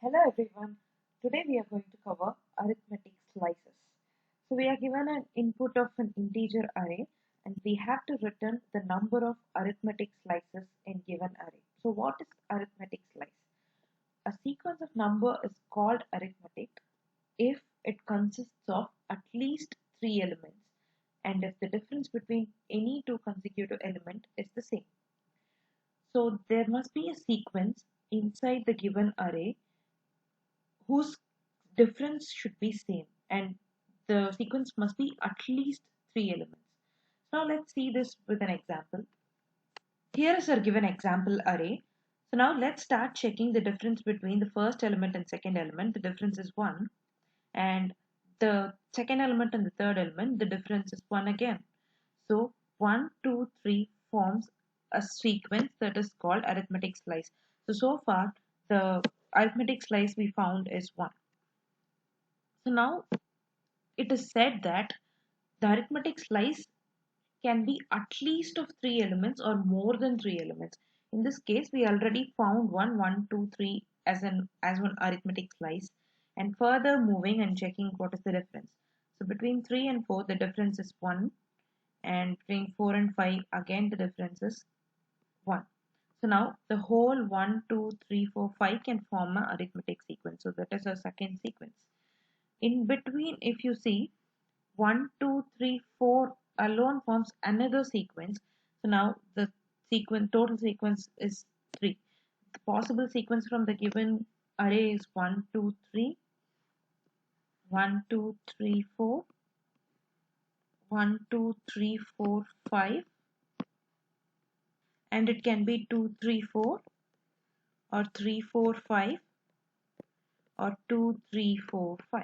Hello everyone. Today we are going to cover arithmetic slices. So we are given an input of an integer array and we have to return the number of arithmetic slices in given array. So what is arithmetic slice? A sequence of number is called arithmetic if it consists of at least three elements and if the difference between any two consecutive elements is the same. So there must be a sequence inside the given array whose difference should be same and the sequence must be at least three elements. Now let's see this with an example. Here is our given example array. So now let's start checking the difference between the first element and second element. The difference is 1, and the second element and the third element, the difference is 1 again. So 1, 2, 3 forms a sequence that is called arithmetic slice. So far the arithmetic slice we found is 1. So now it is said that the arithmetic slice can be at least of three elements or more than three elements. In this case, we already found 1, 1, 2, 3 as one arithmetic slice, and further moving and checking what is the difference. So between 3 and 4, the difference is 1, and between 4 and 5, again the difference is 1. So now the whole 1, 2, 3, 4, 5 can form an arithmetic sequence. So that is our second sequence. In between, if you see, 1, 2, 3, 4 alone forms another sequence. So now the total sequence is 3. The possible sequence from the given array is 1, 2, 3, 1, 2, 3, 4, 1, 2, 3, 4, 5, and it can be 2, 3, 4 or 3, 4, 5 or 2, 3, 4, 5.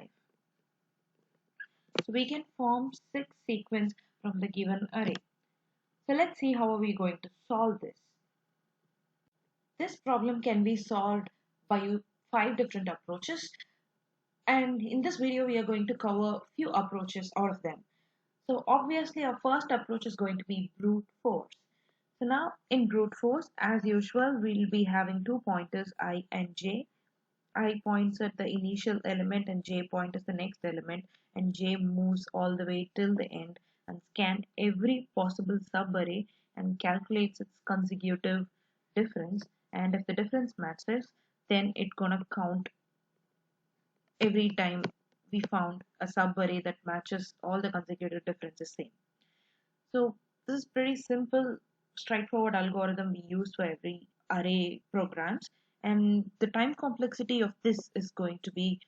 So we can form 6 sequences from the given array. So let's see how are we going to solve this. This problem can be solved by 5 different approaches, and in this video we are going to cover few approaches out of them. So obviously our first approach is going to be brute force. So now in brute force, as usual, we'll be having two pointers I and j. I points at the initial element and j points at the next element, and j moves all the way till the end and scan every possible subarray and calculates its consecutive difference, and if the difference matches, then it's gonna count every time we found a subarray that matches all the consecutive differences same. So this is pretty simple, straightforward algorithm we use for every array programs, and the time complexity of this is going to be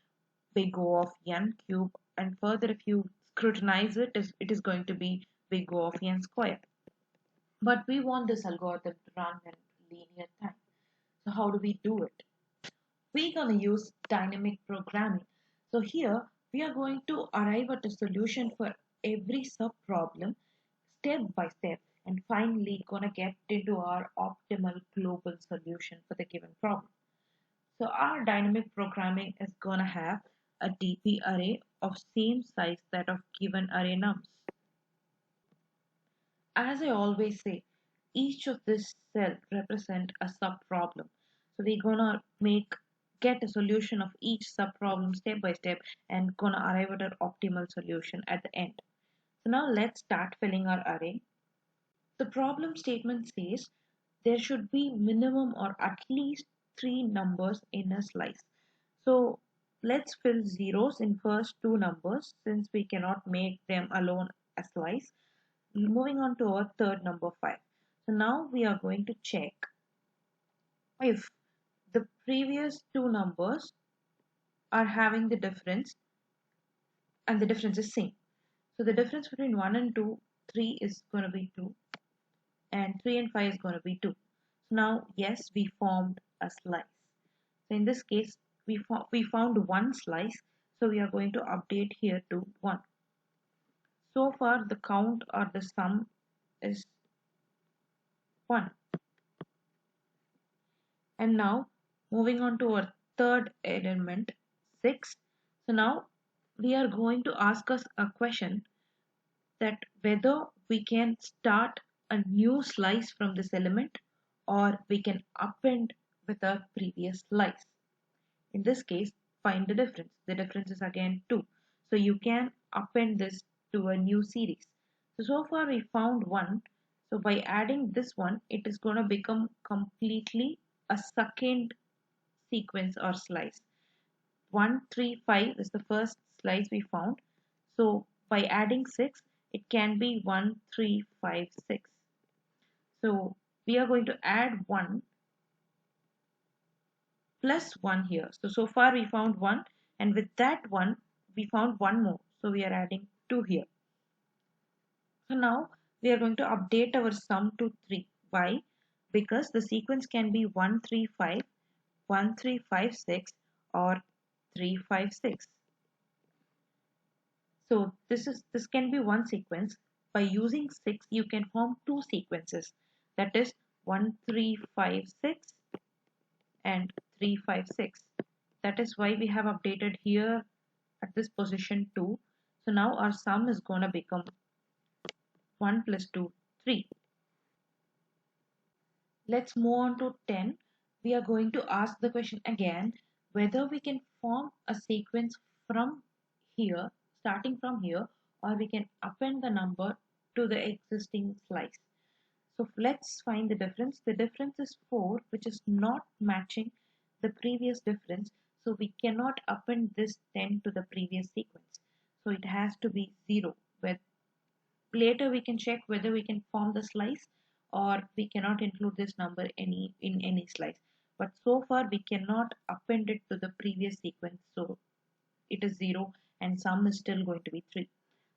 big O of n cube, and further if you scrutinize it, it is going to be big O of n square. But we want this algorithm to run in linear time. So how do we do it? We're going to use dynamic programming. So here we are going to arrive at a solution for every sub-problem step by step, and finally gonna get into our optimal global solution for the given problem. So our dynamic programming is gonna have a DP array of same size that of given array nums. As I always say, each of this cell represent a sub-problem. So we're gonna get a solution of each sub-problem step by step and gonna arrive at an optimal solution at the end. So now let's start filling our array. The problem statement says there should be minimum or at least 3 numbers in a slice. So let's fill zeros in first 2 numbers since we cannot make them alone a slice. Moving on to our third number 5. So now we are going to check if the previous 2 numbers are having the difference and the difference is same. So the difference between 1 and 2, 3 is going to be 2, and 3 and 5 is going to be 2. So now yes, we formed a slice. So in this case we found one slice, so we are going to update here to 1. So far the count or the sum is 1. And now moving on to our third element 6. So now we are going to ask us a question that whether we can start a new slice from this element or we can append with our previous slice. In this case, find the difference. The difference is again 2. So you can append this to a new series. So far we found 1. So by adding this one, it is going to become completely a second sequence or slice. 1, 3, 5 is the first slice we found. So by adding 6, it can be 1, 3, 5, 6. So we are going to add 1 plus 1 here. So far we found 1, and with that 1 we found 1 more. So we are adding 2 here. So now we are going to update our sum to 3. Why? Because the sequence can be 1, 3, 5, 1, 3, 5, 6 or 3, 5, 6. So this can be one sequence. By using 6 you can form two sequences, that is 1, 3, 5, 6 and 3, 5, 6. That is why we have updated here at this position 2. So now our sum is going to become 1 plus 2, 3. Let's move on to 10. We are going to ask the question again whether we can form a sequence from here, starting from here, or we can append the number to the existing slice. So let's find the difference. The difference is 4, which is not matching the previous difference. So we cannot append this 10 to the previous sequence. So it has to be 0. Where later we can check whether we can form the slice or we cannot include this number in any slice. But so far we cannot append it to the previous sequence. So it is 0 and sum is still going to be 3.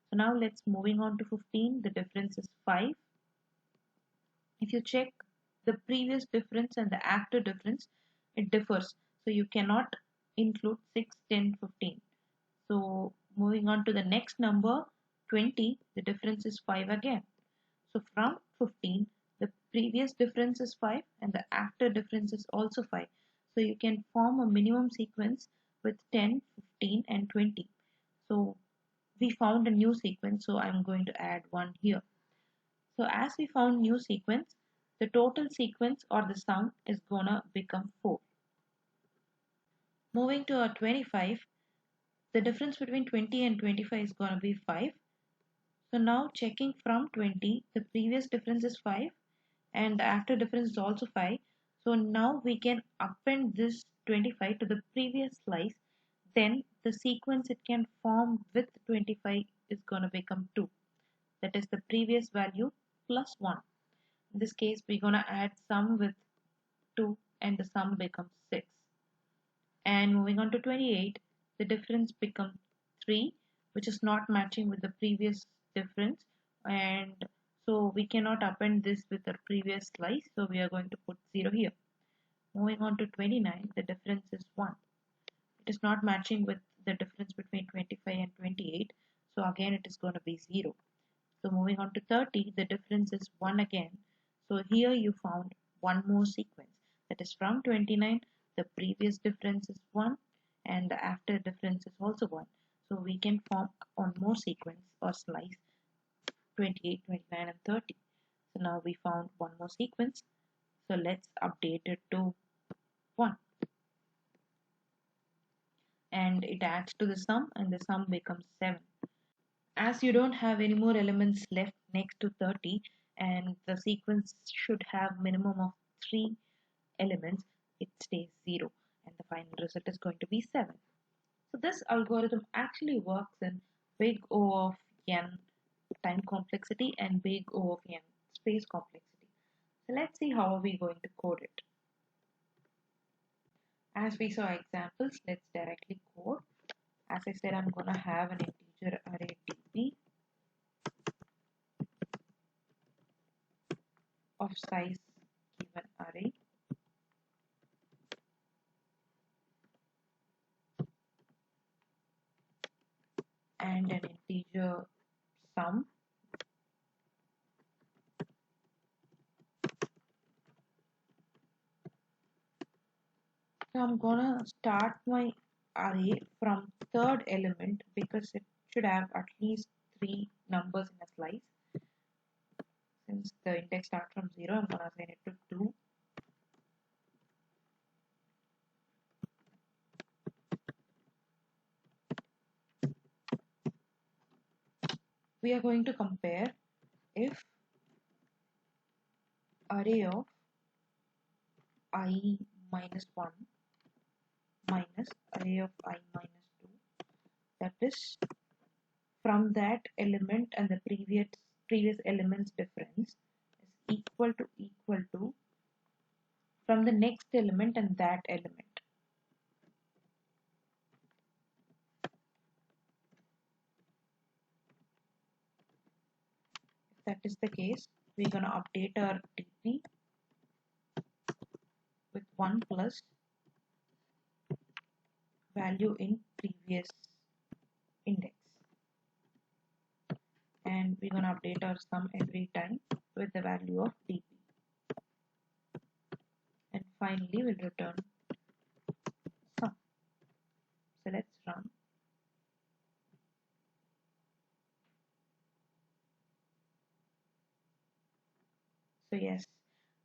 So now let's moving on to 15. The difference is 5. If you check the previous difference and the after difference, it differs. So you cannot include 6, 10, 15. So moving on to the next number, 20, the difference is 5 again. So from 15, the previous difference is 5 and the after difference is also 5. So you can form a minimum sequence with 10, 15 and 20. So we found a new sequence, so I'm going to add 1 here. So as we found new sequence, the total sequence or the sum is gonna become 4. Moving to our 25, the difference between 20 and 25 is gonna be 5. So now checking from 20, the previous difference is 5 and the after difference is also 5. So now we can append this 25 to the previous slice. Then the sequence it can form with 25 is gonna become 2. That is the previous value plus 1. In this case, we're going to add sum with 2 and the sum becomes 6. And moving on to 28, the difference becomes 3, which is not matching with the previous difference. And so we cannot append this with the previous slice. So we are going to put 0 here. Moving on to 29, the difference is 1. It is not matching with the difference between 25 and 28. So again, it is going to be 0. So moving on to 30, the difference is 1 again. So here you found one more sequence. That is from 29, the previous difference is 1 and the after difference is also 1. So we can form one more sequence or slice 28, 29 and 30. So now we found one more sequence. So let's update it to 1. And it adds to the sum and the sum becomes 7. As you don't have any more elements left next to 30 and the sequence should have minimum of 3 elements, it stays 0 and the final result is going to be 7. So this algorithm actually works in big O of n time complexity and big O of n space complexity. So let's see how are we going to code it. As we saw examples, let's directly code. As I said, I'm going to have an integer array db of size given array and an integer sum. So I'm gonna start my array from third element because it should have at least 3 numbers in a slice. Since the index starts from 0, I'm gonna assign it to 2. we are going to compare if array of I minus 1 minus array of I minus 2, that is from that element and the previous element's difference is equal to from the next element and that element. If that is the case, we're going to update our dp with 1 plus value in previous index, and we're going to update our sum every time with the value of dp, and finally we'll return sum. So let's run. So yes,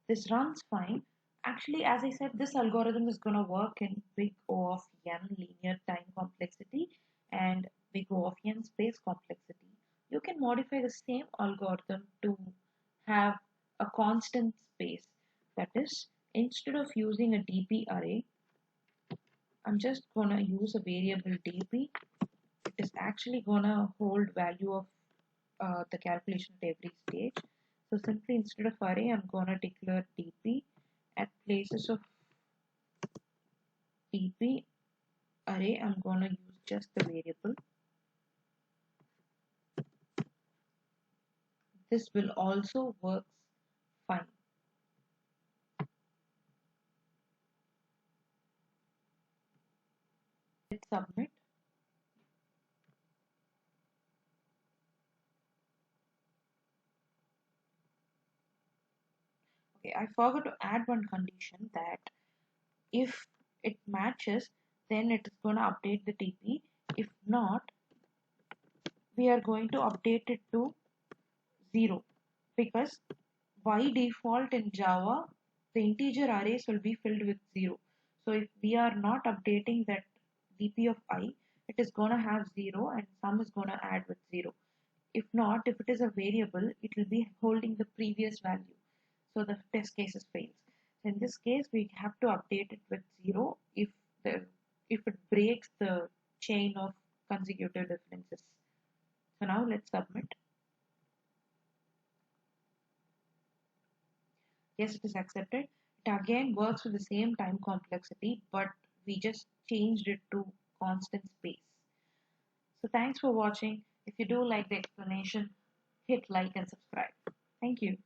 this runs fine. Actually, as I said, this algorithm is going to work in big O of n linear time complexity and big O of n space complexity. You can modify the same algorithm to have a constant space. That is, instead of using a dp array, I'm just going to use a variable dp. It is actually going to hold value of the calculation at every stage. So simply instead of array, I'm going to declare dp. At places of dp array, I'm going to use just the variable. This will also work fine. Let's submit. Okay, I forgot to add one condition that if it matches, then it is going to update the TP. If not, we are going to update it to 0, because by default in Java, the integer arrays will be filled with 0. So if we are not updating that dp of I, it is going to have 0 and sum is going to add with 0. If not, if it is a variable, it will be holding the previous value. So the test cases fails. In this case, we have to update it with 0 if it breaks the chain of consecutive differences. So now let's submit. Yes, it is accepted. It again works with the same time complexity, but we just changed it to constant space. So thanks for watching. If you do like the explanation, hit like and subscribe. Thank you.